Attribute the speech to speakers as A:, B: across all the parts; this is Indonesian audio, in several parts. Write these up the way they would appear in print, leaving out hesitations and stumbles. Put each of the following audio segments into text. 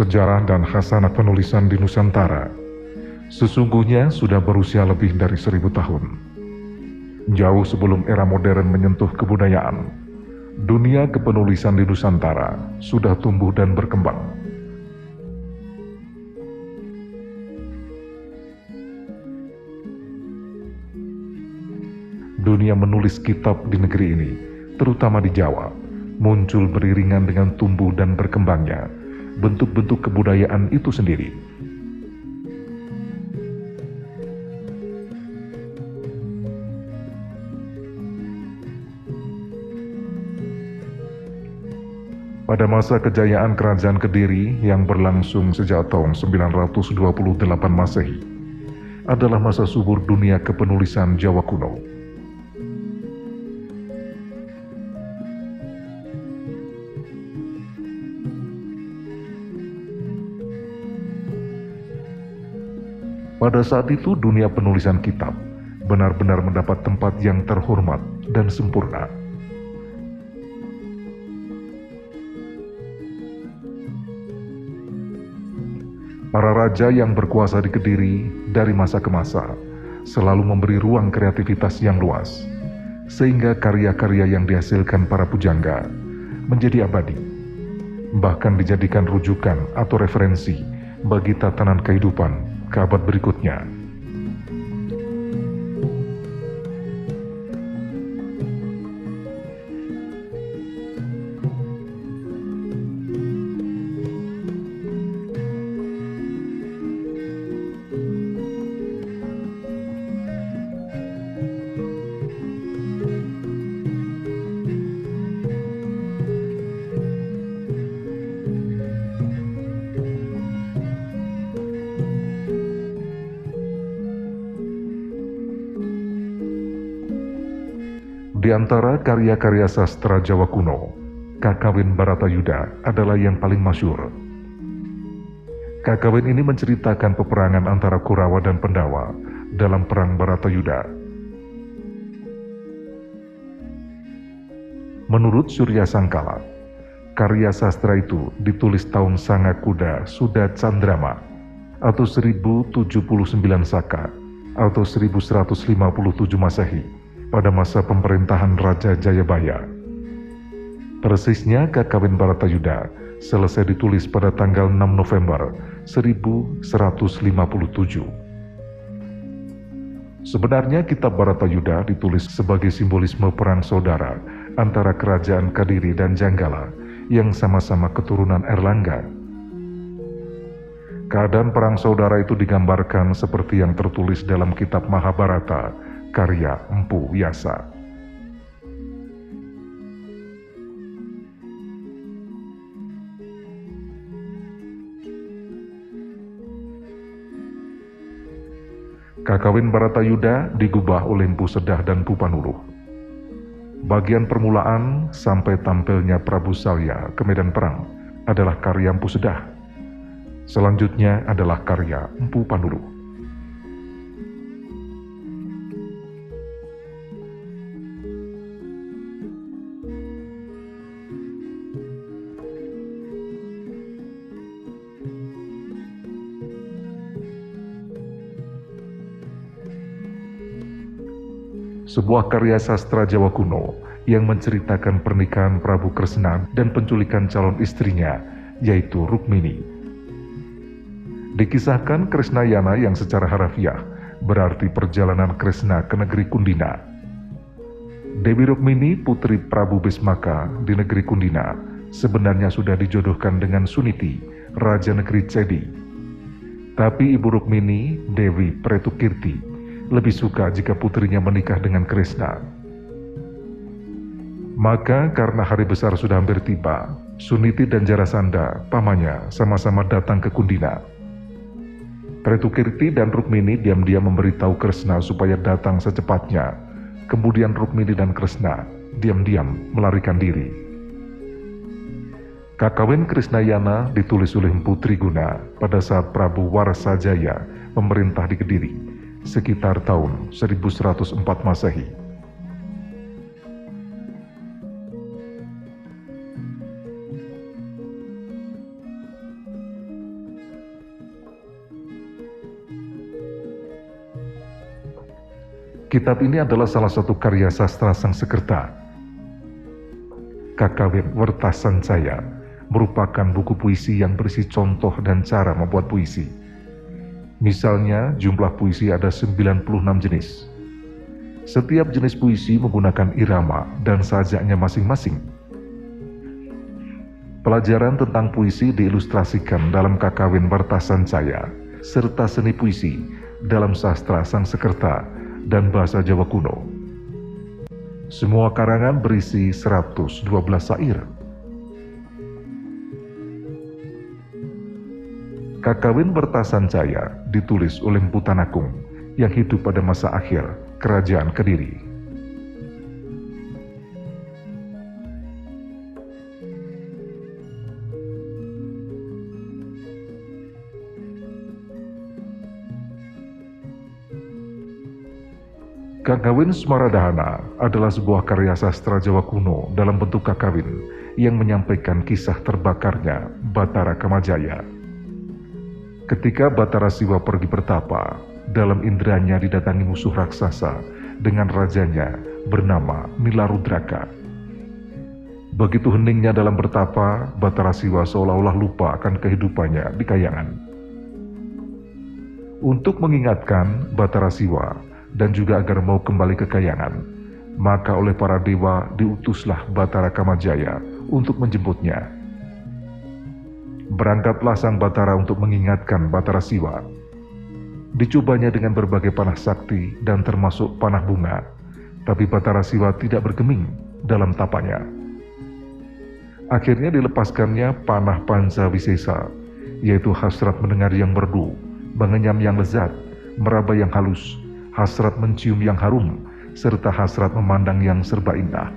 A: Sejarah dan khasanah penulisan di Nusantara sesungguhnya sudah berusia lebih dari 1000 tahun. Jauh sebelum era modern menyentuh kebudayaan, dunia kepenulisan di Nusantara sudah tumbuh dan berkembang. Dunia menulis kitab di negeri ini, terutama di Jawa, muncul beriringan dengan tumbuh dan berkembangnya bentuk-bentuk kebudayaan itu sendiri. Pada masa kejayaan Kerajaan Kediri yang berlangsung sejak tahun 928 Masehi, adalah masa subur dunia kepenulisan Jawa kuno. Pada saat itu dunia penulisan kitab benar-benar mendapat tempat yang terhormat dan sempurna. Para raja yang berkuasa di Kediri dari masa ke masa selalu memberi ruang kreativitas yang luas, sehingga karya-karya yang dihasilkan para pujangga menjadi abadi, bahkan dijadikan rujukan atau referensi bagi tatanan kehidupan ke abad berikutnya. Di antara karya-karya sastra Jawa kuno, Kakawin Baratayuda adalah yang paling masyhur. Kakawin ini menceritakan peperangan antara Kurawa dan Pendawa dalam Perang Baratayuda. Menurut Surya Sangkala, karya sastra itu ditulis tahun Sangakuda Suda Candrama atau 1079 Saka atau 1157 Masehi pada masa pemerintahan Raja Jayabaya. Persisnya Kakawin Baratayuda selesai ditulis pada tanggal 6 November 1157. Sebenarnya kitab Baratayuda ditulis sebagai simbolisme perang saudara antara Kerajaan Kadiri dan Janggala yang sama-sama keturunan Erlangga. Keadaan perang saudara itu digambarkan seperti yang tertulis dalam kitab Mahabharata karya Empu Vyasa. Kakawin Baratayuda digubah oleh Empu Sedah dan Empu Panuluh. Bagian permulaan sampai tampilnya Prabu Salya ke medan perang adalah karya Empu Sedah. Selanjutnya adalah karya Empu Panuluh. Sebuah karya sastra Jawa kuno yang menceritakan pernikahan Prabu Kresna dan penculikan calon istrinya, yaitu Rukmini. Dikisahkan Kresnayana yang secara harafiah berarti perjalanan Kresna ke negeri Kundina. Dewi Rukmini, putri Prabu Bismaka di negeri Kundina, sebenarnya sudah dijodohkan dengan Suniti, Raja negeri Cedi. Tapi ibu Rukmini, Dewi Pretukirti, lebih suka jika putrinya menikah dengan Kresna. Maka karena hari besar sudah hampir tiba, Suniti dan Jarasandha, pamannya, sama-sama datang ke Kundina. Pretukirti dan Rukmini diam-diam memberitahu Kresna supaya datang secepatnya. Kemudian Rukmini dan Kresna diam-diam melarikan diri. Kakawin Krisnayana ditulis oleh Empu Triguna pada saat Prabu Warsajaya memerintah di Kediri sekitar tahun 1104 Masehi. Kitab ini adalah salah satu karya sastra Sangsekerta. Kakawin Wertasancaya merupakan buku puisi yang berisi contoh dan cara membuat puisi. Misalnya, jumlah puisi ada 96 jenis. Setiap jenis puisi menggunakan irama dan sajaknya masing-masing. Pelajaran tentang puisi diilustrasikan dalam Kakawin Wertasancaya, serta seni puisi dalam sastra Sangsekerta dan bahasa Jawa kuno. Semua karangan berisi 112 syair. Kakawin Wertasancaya ditulis oleh Empu Tanakung yang hidup pada masa akhir Kerajaan Kediri. Kakawin Smaradahana adalah sebuah karya sastra Jawa kuno dalam bentuk kakawin yang menyampaikan kisah terbakarnya Batara Kamajaya. Ketika Batara Siwa pergi bertapa, dalam indranya didatangi musuh raksasa dengan rajanya bernama Nilarudraka. Begitu heningnya dalam bertapa, Batara Siwa seolah-olah lupa akan kehidupannya di Kayangan. Untuk mengingatkan Batara Siwa dan juga agar mau kembali ke Kayangan, maka oleh para dewa diutuslah Batara Kamajaya untuk menjemputnya. Berangkatlah sang Batara untuk mengingatkan Batara Siwa. Dicobanya dengan berbagai panah sakti dan termasuk panah bunga, tapi Batara Siwa tidak bergeming dalam tapanya. Akhirnya dilepaskannya panah Panca Wisesa, yaitu hasrat mendengar yang merdu, mengenyam yang lezat, meraba yang halus, hasrat mencium yang harum, serta hasrat memandang yang serba indah.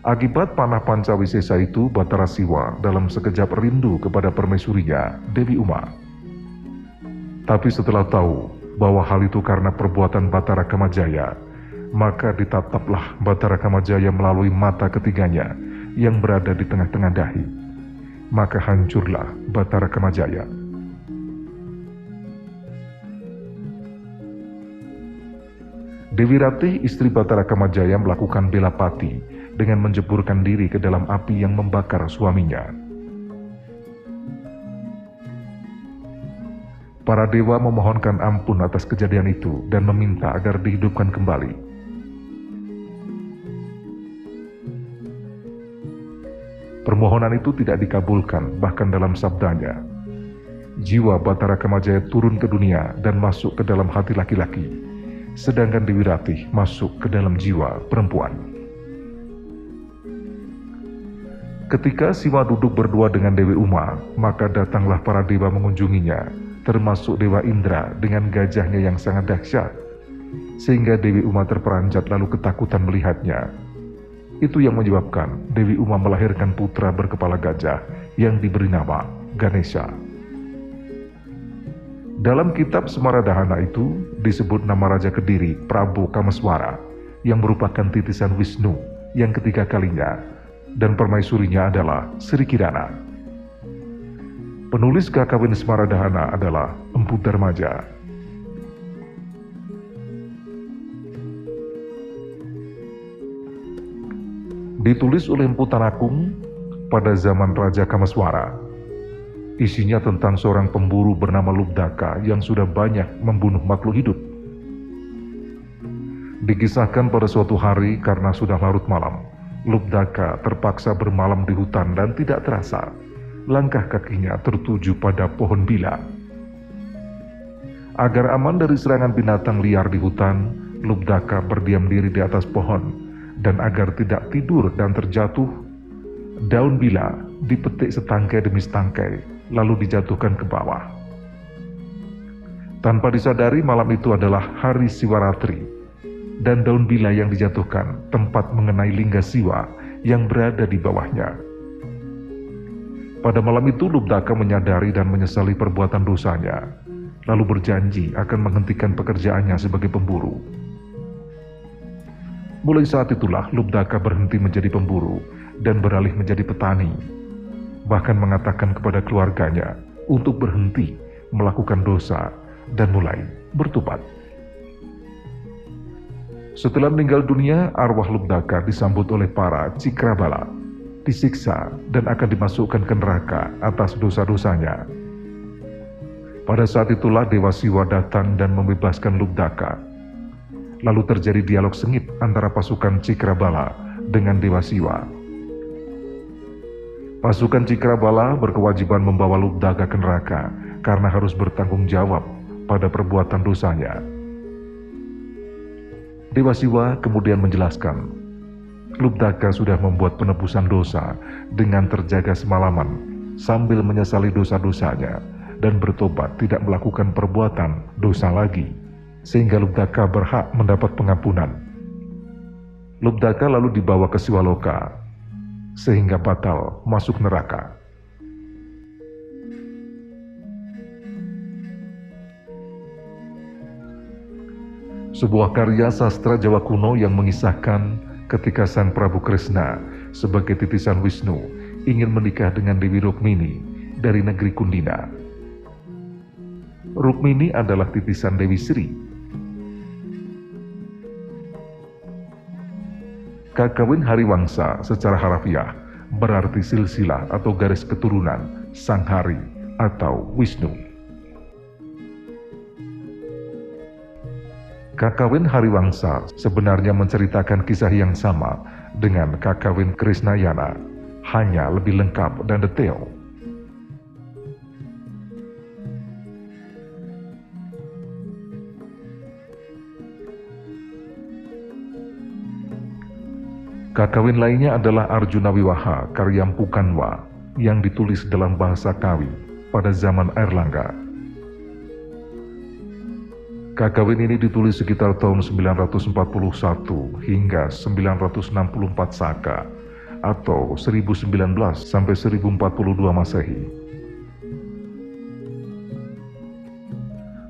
A: Akibat panah Panca Wisesa itu, Batara Siwa dalam sekejap rindu kepada permaisurinya, Dewi Uma. Tapi setelah tahu bahwa hal itu karena perbuatan Batara Kamajaya, maka ditataplah Batara Kamajaya melalui mata ketiganya yang berada di tengah-tengah dahi. Maka hancurlah Batara Kamajaya. Dewi Ratih, istri Batara Kamajaya, melakukan bela pati dengan menjeburkan diri ke dalam api yang membakar suaminya. Para dewa memohonkan ampun atas kejadian itu dan meminta agar dihidupkan kembali. Permohonan itu tidak dikabulkan, bahkan dalam sabdanya, jiwa Batara Kamajaya turun ke dunia dan masuk ke dalam hati laki-laki, sedangkan Dewi Ratih masuk ke dalam jiwa perempuan. Ketika Siwa duduk berdua dengan Dewi Uma, maka datanglah para dewa mengunjunginya, termasuk Dewa Indra dengan gajahnya yang sangat dahsyat, sehingga Dewi Uma terperanjat lalu ketakutan melihatnya. Itu yang menyebabkan Dewi Uma melahirkan putra berkepala gajah yang diberi nama Ganesha. Dalam kitab Smaradahana itu disebut nama Raja Kediri Prabu Kameswara yang merupakan titisan Wisnu yang ketiga kalinya, dan permaisurinya adalah Sri Kirana. Penulis Kakawin Smaradahana adalah Empu Darmaja. Ditulis oleh Empu Tanakung pada zaman Raja Kameswara. Isinya tentang seorang pemburu bernama Lubdaka yang sudah banyak membunuh makhluk hidup. Dikisahkan pada suatu hari karena sudah larut malam, Lubdaka terpaksa bermalam di hutan dan tidak terasa langkah kakinya tertuju pada pohon bila. Agar aman dari serangan binatang liar di hutan, Lubdaka berdiam diri di atas pohon, dan agar tidak tidur dan terjatuh, daun bila dipetik setangkai demi setangkai lalu dijatuhkan ke bawah. Tanpa disadari, malam itu adalah hari Siwaratri, dan daun bila yang dijatuhkan tempat mengenai lingga siwa yang berada di bawahnya. Pada malam itu Lubdaka menyadari dan menyesali perbuatan dosanya, lalu berjanji akan menghentikan pekerjaannya sebagai pemburu. Mulai saat itulah Lubdaka berhenti menjadi pemburu dan beralih menjadi petani, bahkan mengatakan kepada keluarganya untuk berhenti melakukan dosa dan mulai bertobat. Setelah meninggal dunia, arwah Lubdaka disambut oleh para Cikrabala, disiksa dan akan dimasukkan ke neraka atas dosa-dosanya. Pada saat itulah Dewa Siwa datang dan membebaskan Lubdaka. Lalu terjadi dialog sengit antara pasukan Cikrabala dengan Dewa Siwa. Pasukan Cikrabala berkewajiban membawa Lubdaka ke neraka karena harus bertanggung jawab pada perbuatan dosanya. Dewa Siwa kemudian menjelaskan, Lubdaka sudah membuat penebusan dosa dengan terjaga semalaman sambil menyesali dosa-dosanya dan bertobat tidak melakukan perbuatan dosa lagi, sehingga Lubdaka berhak mendapat pengampunan. Lubdaka lalu dibawa ke Siwaloka, sehingga batal masuk neraka. Sebuah karya sastra Jawa kuno yang mengisahkan ketika Sang Prabu Kresna sebagai titisan Wisnu ingin menikah dengan Dewi Rukmini dari negeri Kundina. Rukmini adalah titisan Dewi Sri. Kakawin Hariwangsa secara harafiah berarti silsilah atau garis keturunan Sang Hari atau Wisnu. Kakawin Hariwangsa sebenarnya menceritakan kisah yang sama dengan Kakawin Krisnayana, hanya lebih lengkap dan detail. Kakawin lainnya adalah Arjuna Wiwaha karya Mpu Kanwa yang ditulis dalam bahasa Kawi pada zaman Airlangga. Kakawin ini ditulis sekitar tahun 941 hingga 964 Saka atau 1019 sampai 1042 Masehi.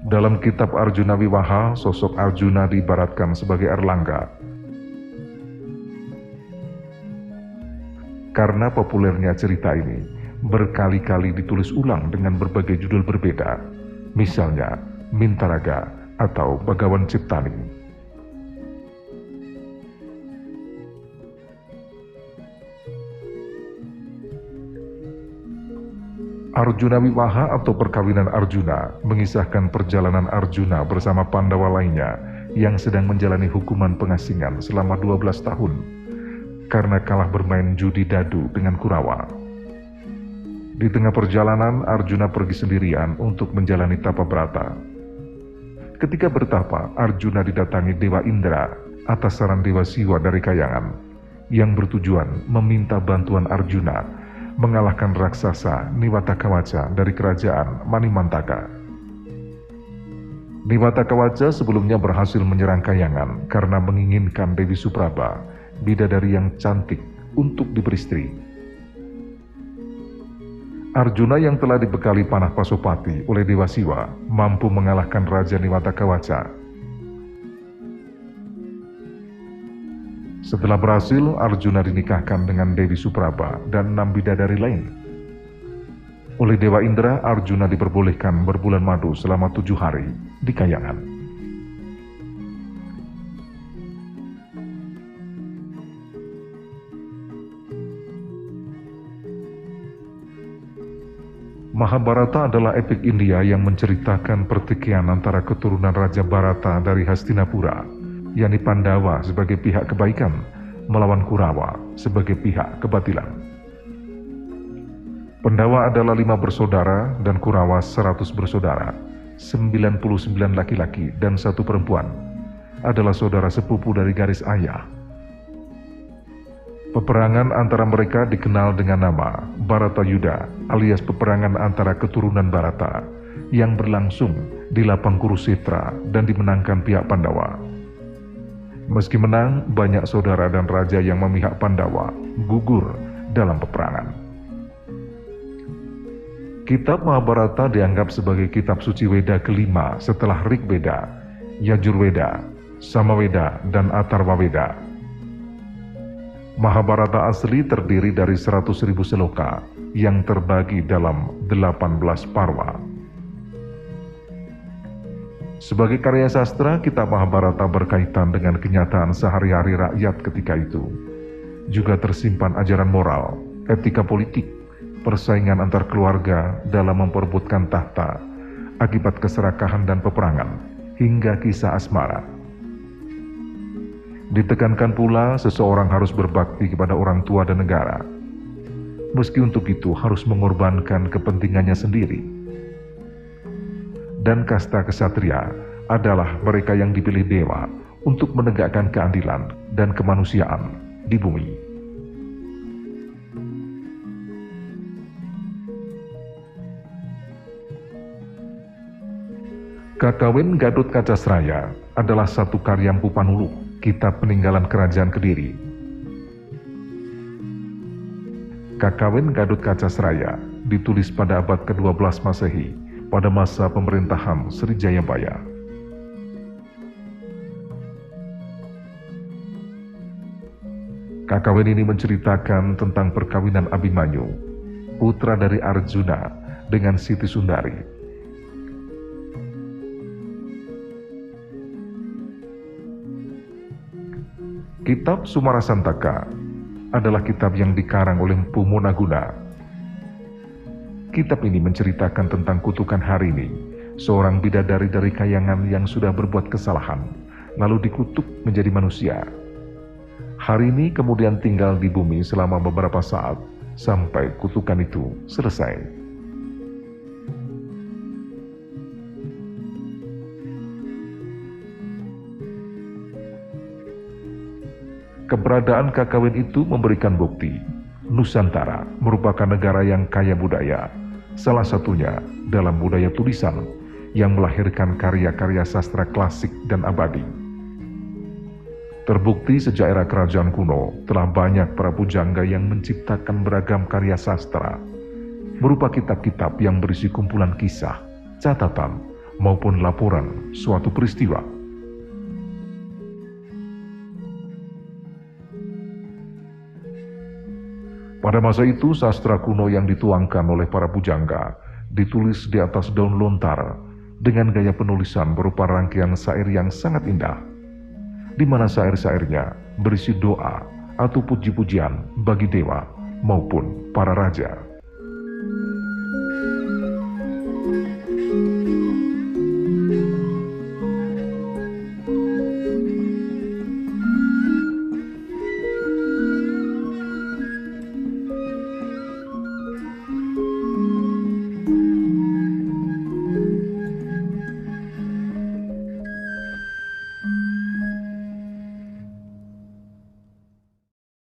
A: Dalam kitab Arjuna Wiwaha, sosok Arjuna diibaratkan sebagai Erlangga. Karena populernya cerita ini, berkali-kali ditulis ulang dengan berbagai judul berbeda, misalnya Mintaraga atau Bagawan Ciptani. Arjuna Wiwaha atau perkawinan Arjuna mengisahkan perjalanan Arjuna bersama Pandawa lainnya yang sedang menjalani hukuman pengasingan selama 12 tahun karena kalah bermain judi dadu dengan Kurawa. Di tengah perjalanan, Arjuna pergi sendirian untuk menjalani tapa brata. Ketika bertapa, Arjuna didatangi Dewa Indra atas saran Dewa Siwa dari Kayangan yang bertujuan meminta bantuan Arjuna mengalahkan raksasa Niwatakawaca dari kerajaan Manimantaka. Niwatakawaca sebelumnya berhasil menyerang Kayangan karena menginginkan Dewi Supraba, bidadari yang cantik, untuk diberistri. Arjuna yang telah dibekali panah Pasopati oleh Dewa Siwa mampu mengalahkan Raja Niwatakawaca. Setelah berhasil, Arjuna dinikahkan dengan Dewi Supraba dan 6 bidadari lain. Oleh Dewa Indra, Arjuna diperbolehkan berbulan madu selama 7 hari di Kayangan. Mahabharata adalah epik India yang menceritakan pertikaian antara keturunan Raja Bharata dari Hastinapura, yakni Pandawa sebagai pihak kebaikan, melawan Kurawa sebagai pihak kebatilan. Pandawa adalah 5 bersaudara dan Kurawa 100 bersaudara, 99 laki-laki dan 1 perempuan, adalah saudara sepupu dari garis ayah. Peperangan antara mereka dikenal dengan nama Bharatayuddha alias peperangan antara keturunan Bharata yang berlangsung di lapang Kurukshetra dan dimenangkan pihak Pandawa. Meski menang, banyak saudara dan raja yang memihak Pandawa gugur dalam peperangan. Kitab Mahabharata dianggap sebagai kitab suci Weda kelima setelah Rigveda, Yajurveda, Samaveda, dan Atharvaveda. Mahabharata asli terdiri dari 100.000 seloka yang terbagi dalam 18 parwa. Sebagai karya sastra, kitab Mahabharata berkaitan dengan kenyataan sehari-hari rakyat ketika itu. Juga tersimpan ajaran moral, etika politik, persaingan antar keluarga dalam memperebutkan tahta, akibat keserakahan dan peperangan, hingga kisah asmara. Ditekankan pula seseorang harus berbakti kepada orang tua dan negara, meski untuk itu harus mengorbankan kepentingannya sendiri. Dan kasta kesatria adalah mereka yang dipilih dewa untuk menegakkan keadilan dan kemanusiaan di bumi. Kakawin Gathotkaca adalah satu karya Mpu Panuluh, kitab peninggalan kerajaan Kediri. Kakawin Gathotkaca ditulis pada abad ke-12 Masehi pada masa pemerintahan Sri Jayabaya. Kakawin ini menceritakan tentang perkawinan Abimanyu, putra dari Arjuna, dengan Siti Sundari. Kitab Sumarasantaka adalah kitab yang dikarang oleh Mpu Monaguna. Kitab ini menceritakan tentang kutukan Harini, seorang bidadari dari Kayangan yang sudah berbuat kesalahan, lalu dikutuk menjadi manusia. Harini kemudian tinggal di bumi selama beberapa saat, sampai kutukan itu selesai. Keberadaan Kakawin itu memberikan bukti Nusantara merupakan negara yang kaya budaya, salah satunya dalam budaya tulisan yang melahirkan karya-karya sastra klasik dan abadi. Terbukti sejak era kerajaan kuno telah banyak para pujangga yang menciptakan beragam karya sastra, berupa kitab-kitab yang berisi kumpulan kisah, catatan, maupun laporan suatu peristiwa. Pada masa itu, sastra kuno yang dituangkan oleh para pujangga ditulis di atas daun lontar dengan gaya penulisan berupa rangkaian syair yang sangat indah, di mana syair-syairnya berisi doa atau puji-pujian bagi dewa maupun para raja.